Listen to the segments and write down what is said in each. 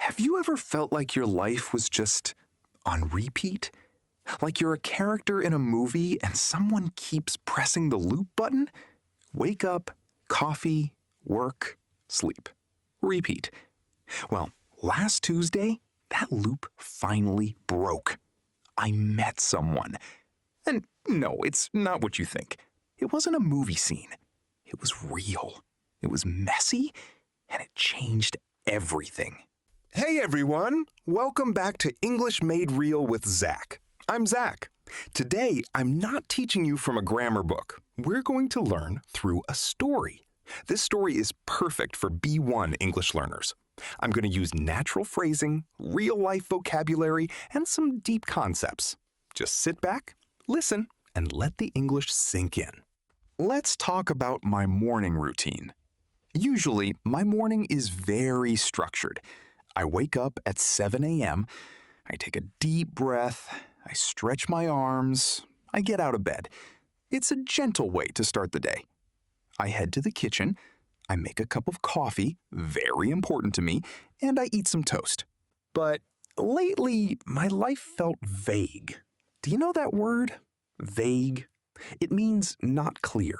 Have you ever felt like your life was just on repeat? Like you're a character in a movie and someone keeps pressing the loop button? Wake up, coffee, work, sleep. Repeat. Well, last Tuesday, that loop finally broke. I met someone. And no, it's not what you think. It wasn't a movie scene. It was real. It was messy, and it changed everything. Hey everyone! Welcome back to English Made Real with Zach. I'm Zach. Today, I'm not teaching you from a grammar book. We're going to learn through a story. This story is perfect for B1 English learners. I'm going to use natural phrasing, real-life vocabulary, and some deep concepts. Just sit back, listen, and let the English sink in. Let's talk about my morning routine. Usually, my morning is very structured. I wake up at 7 a.m., I take a deep breath, I stretch my arms, I get out of bed. It's a gentle way to start the day. I head to the kitchen, I make a cup of coffee, very important to me, and I eat some toast. But lately, my life felt vague. Do you know that word? Vague. It means not clear.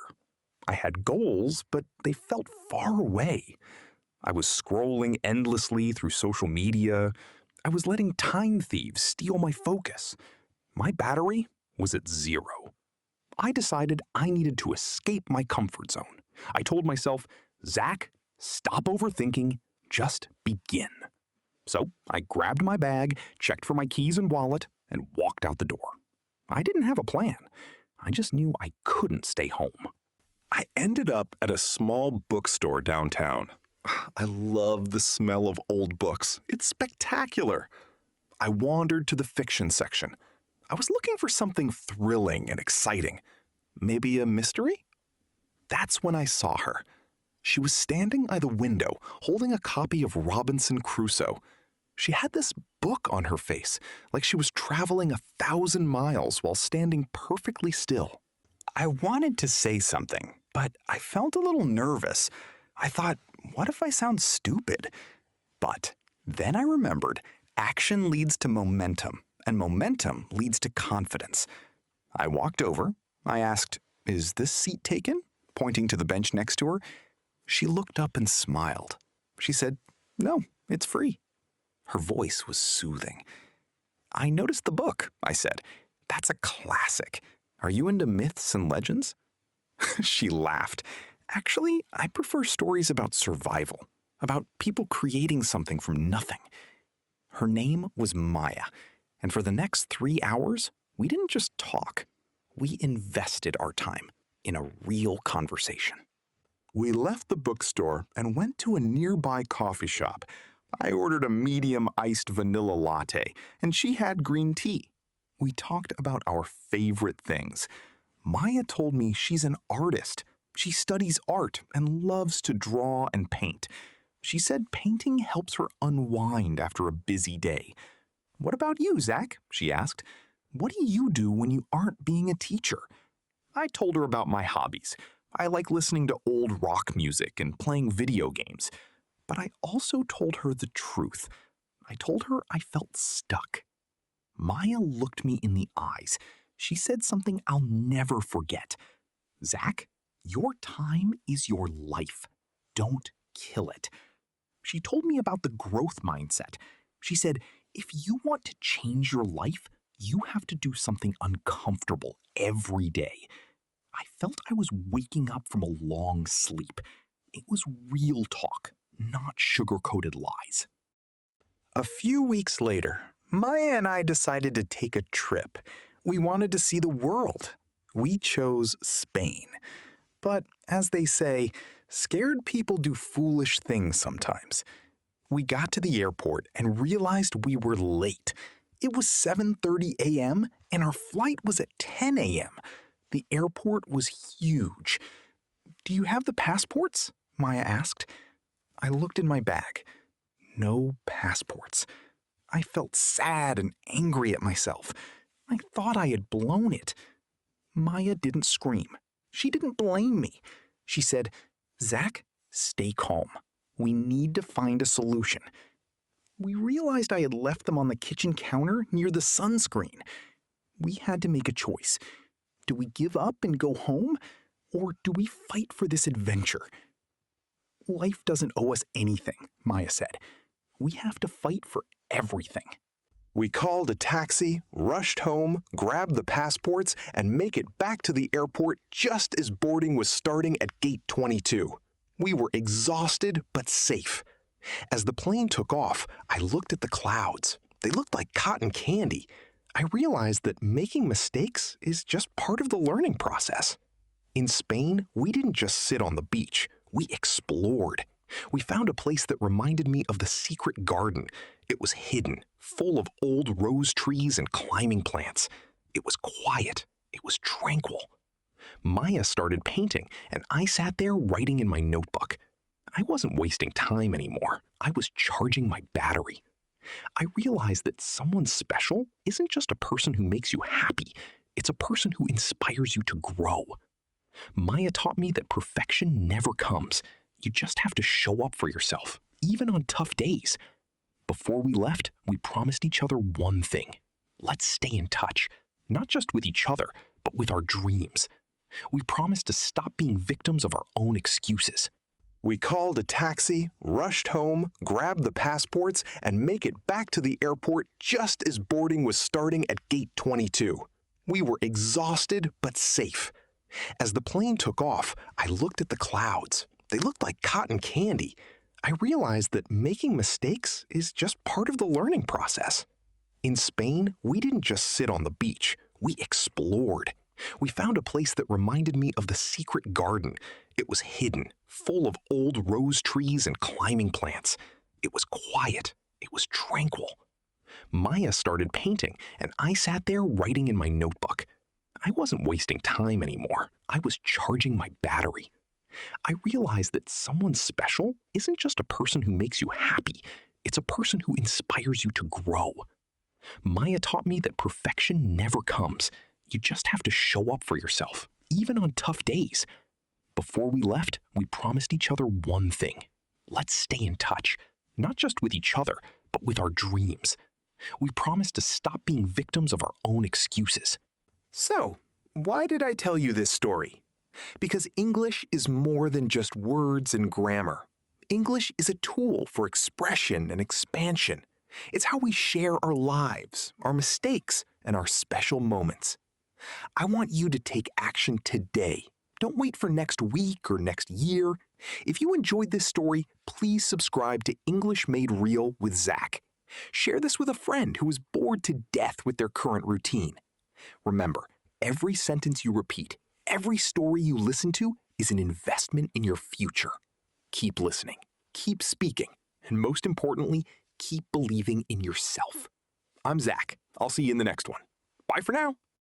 I had goals, but they felt far away. I was scrolling endlessly through social media. I was letting time thieves steal my focus. My battery was at 0. I decided I needed to escape my comfort zone. I told myself, Zach, stop overthinking, just begin. So I grabbed my bag, checked for my keys and wallet, and walked out the door. I didn't have a plan. I just knew I couldn't stay home. I ended up at a small bookstore downtown. I love the smell of old books. It's spectacular. I wandered to the fiction section. I was looking for something thrilling and exciting. Maybe a mystery? That's when I saw her. She was standing by the window, holding a copy of Robinson Crusoe. She had this book on her face, like she was traveling 1,000 miles while standing perfectly still. I wanted to say something, but I felt a little nervous. I thought, what if I sound stupid? But then I remembered action leads to momentum, and momentum leads to confidence. I walked over. I asked, "Is this seat taken?" pointing to the bench next to her. She looked up and smiled. She said, "No, it's free." Her voice was soothing. "I noticed the book," I said. "That's a classic. Are you into myths and legends?" She laughed. "Actually, I prefer stories about survival, about people creating something from nothing." Her name was Maya, and for the next 3 hours, we didn't just talk. We invested our time in a real conversation. We left the bookstore and went to a nearby coffee shop. I ordered a medium iced vanilla latte, and she had green tea. We talked about our favorite things. Maya told me she's an artist. She studies art and loves to draw and paint. She said painting helps her unwind after a busy day. "What about you, Zach?" she asked. "What do you do when you aren't being a teacher?" I told her about my hobbies. I like listening to old rock music and playing video games. But I also told her the truth. I told her I felt stuck. Maya looked me in the eyes. She said something I'll never forget. "Zach, your time is your life. Don't kill it." She told me about the growth mindset. She said, if you want to change your life, you have to do something uncomfortable every day. I felt I was waking up from a long sleep. It was real talk, not sugar-coated lies. A few weeks later, Maya and I decided to take a trip. We wanted to see the world. We chose Spain. But as they say, scared people do foolish things sometimes. We got to the airport and realized we were late. It was 7:30 a.m. and our flight was at 10 a.m. The airport was huge. "Do you have the passports?" Maya asked. I looked in my bag. No passports. I felt sad and angry at myself. I thought I had blown it. Maya didn't scream. She didn't blame me. She said, "Zach, stay calm. We need to find a solution." We realized I had left them on the kitchen counter near the sunscreen. We had to make a choice. Do we give up and go home, or do we fight for this adventure? Life doesn't owe us anything, Maya said. We have to fight for everything. We called a taxi, rushed home, grabbed the passports, and make it back to the airport just as boarding was starting at gate 22. We were exhausted but safe. As the plane took off, I looked at the clouds. They looked like cotton candy. I realized that making mistakes is just part of the learning process. In Spain, we didn't just sit on the beach. We explored. We found a place that reminded me of the secret garden. It was hidden, full of old rose trees and climbing plants. It was quiet. It was tranquil. Maya started painting, and I sat there writing in my notebook. I wasn't wasting time anymore. I was charging my battery. I realized that someone special isn't just a person who makes you happy. It's a person who inspires you to grow. Maya taught me that perfection never comes. You just have to show up for yourself, even on tough days. Before we left, we promised each other one thing. Let's stay in touch, not just with each other, but with our dreams. We promised to stop being victims of our own excuses. We called a taxi, rushed home, grabbed the passports, and make it back to the airport just as boarding was starting at gate 22. We were exhausted but safe. As the plane took off, I looked at the clouds. They looked like cotton candy. I realized that making mistakes is just part of the learning process. In Spain, we didn't just sit on the beach. We explored. We found a place that reminded me of the secret garden. It was hidden, full of old rose trees and climbing plants. It was quiet. It was tranquil. Maya started painting, and I sat there writing in my notebook. I wasn't wasting time anymore. I was charging my battery. I realized that someone special isn't just a person who makes you happy. It's a person who inspires you to grow. Maya taught me that perfection never comes. You just have to show up for yourself, even on tough days. Before we left, we promised each other one thing. Let's stay in touch, not just with each other, but with our dreams. We promised to stop being victims of our own excuses. So, why did I tell you this story? Because English is more than just words and grammar. English is a tool for expression and expansion. It's how we share our lives, our mistakes, and our special moments. I want you to take action today. Don't wait for next week or next year. If you enjoyed this story, please subscribe to English Made Real with Zach. Share this with a friend who is bored to death with their current routine. Remember, every sentence you repeat, every story you listen to is an investment in your future. Keep listening, keep speaking, and most importantly, keep believing in yourself. I'm Zach. I'll see you in the next one. Bye for now.